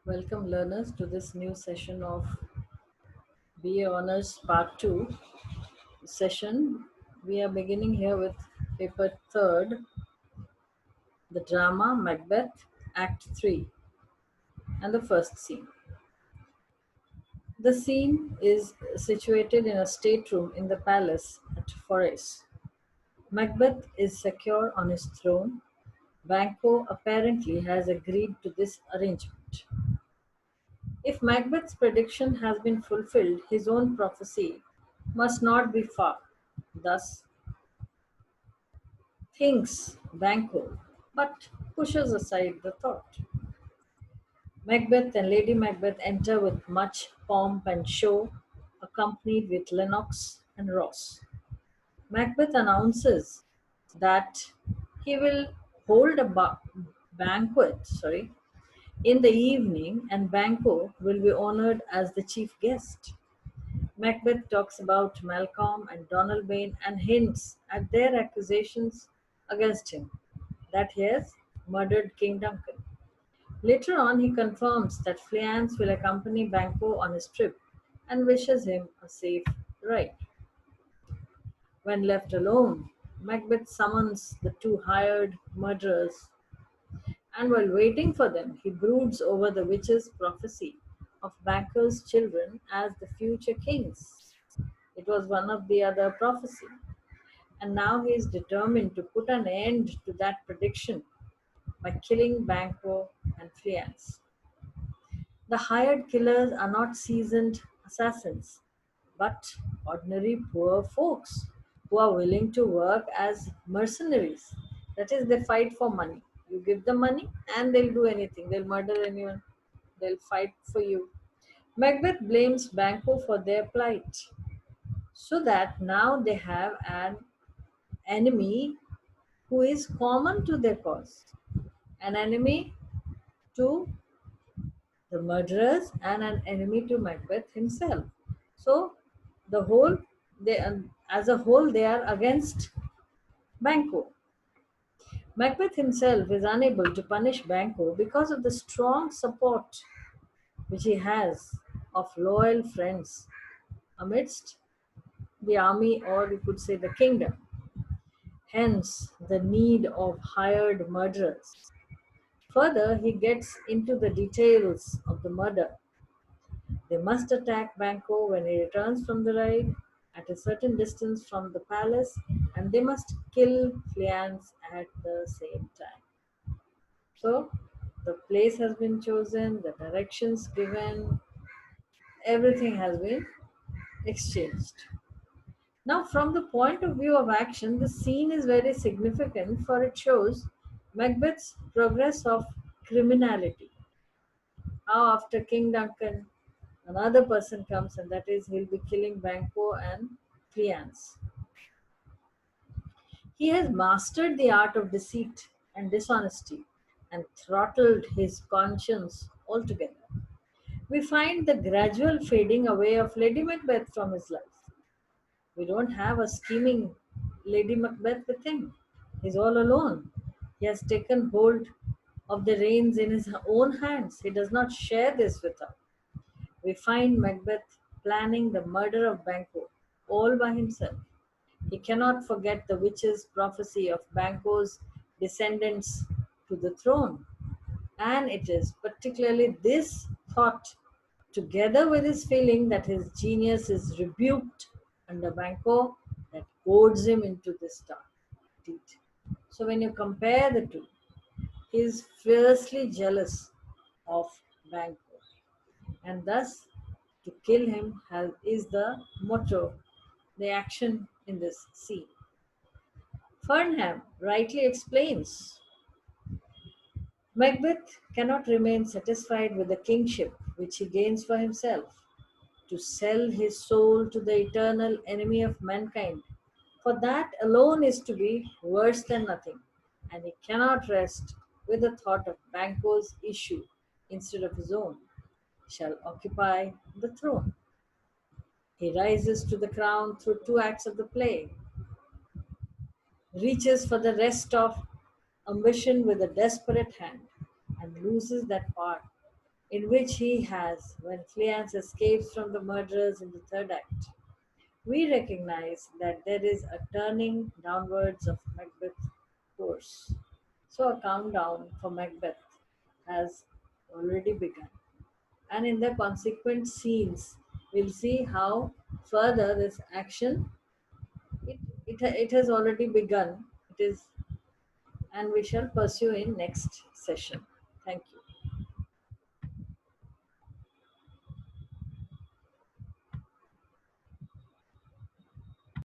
Welcome learners to this new session of BA Honors Part 2 session. We are beginning here with paper 3rd, the drama Macbeth, Act 3, and the first scene. The scene is situated in a stateroom in the palace at Forres. Macbeth is secure on his throne. Banquo apparently has agreed to this arrangement. If Macbeth's prediction has been fulfilled, his own prophecy must not be far. Thus thinks Banquo, but pushes aside the thought. Macbeth and Lady Macbeth enter with much pomp and show, accompanied with Lennox and Ross. Macbeth announces that he will hold a banquet, in the evening, and Banquo will be honored as the chief guest. Macbeth talks about Malcolm and Donalbain and hints at their accusations against him that he has murdered King Duncan. Later on, he confirms that Fleance will accompany Banquo on his trip and wishes him a safe ride. When left alone, Macbeth summons the two hired murderers, and while waiting for them, he broods over the witch's prophecy of Banquo's children as the future kings. It was one of the other prophecy, and now he is determined to put an end to that prediction by killing Banquo and Fleance. The hired killers are not seasoned assassins, but ordinary poor folks who are willing to work as mercenaries. That is, they fight for money. You give them money and they'll do anything. They'll murder anyone, they'll fight for you. Macbeth blames Banquo for their plight, so that now they have an enemy who is common to their cause, an enemy to the murderers and an enemy to Macbeth himself. So the whole they as a whole they are against Banquo. Macbeth himself is unable to punish Banquo because of the strong support which he has of loyal friends amidst the army, or you could say the kingdom. Hence the need of hired murderers. Further, he gets into the details of the murder. They must attack Banquo when he returns from the ride at a certain distance from the palace, and they must kill Fleance at the same time. So, the place has been chosen, the directions given, everything has been exchanged. Now, from the point of view of action, the scene is very significant, for it shows Macbeth's progress of criminality. How, after King Duncan, another person comes, and that is, he'll be killing Banquo and Fleance. He has mastered the art of deceit and dishonesty and throttled his conscience altogether. We find the gradual fading away of Lady Macbeth from his life. We don't have a scheming Lady Macbeth with him. He's all alone. He has taken hold of the reins in his own hands. He does not share this with her. We find Macbeth planning the murder of Banquo all by himself. He cannot forget the witch's prophecy of Banquo's descendants to the throne. And it is particularly this thought, together with his feeling that his genius is rebuked under Banquo, that goads him into this dark deed. So when you compare the two, he is fiercely jealous of Banquo, and thus to kill him is the motto, the action in this scene. Fernham rightly explains Macbeth cannot remain satisfied with the kingship which he gains for himself, to sell his soul to the eternal enemy of mankind, for that alone is to be worse than nothing, and he cannot rest with the thought of Banquo's issue instead of his own, shall occupy the throne. He rises to the crown through two acts of the play, reaches for the rest of ambition with a desperate hand, and loses that part in which he has when Fleance escapes from the murderers in the third act. We recognize that there is a turning downwards of Macbeth's course. So a countdown for Macbeth has already begun. And in the consequent scenes, we'll see how further this action it has already begun. It is, and we shall pursue in next session. Thank you.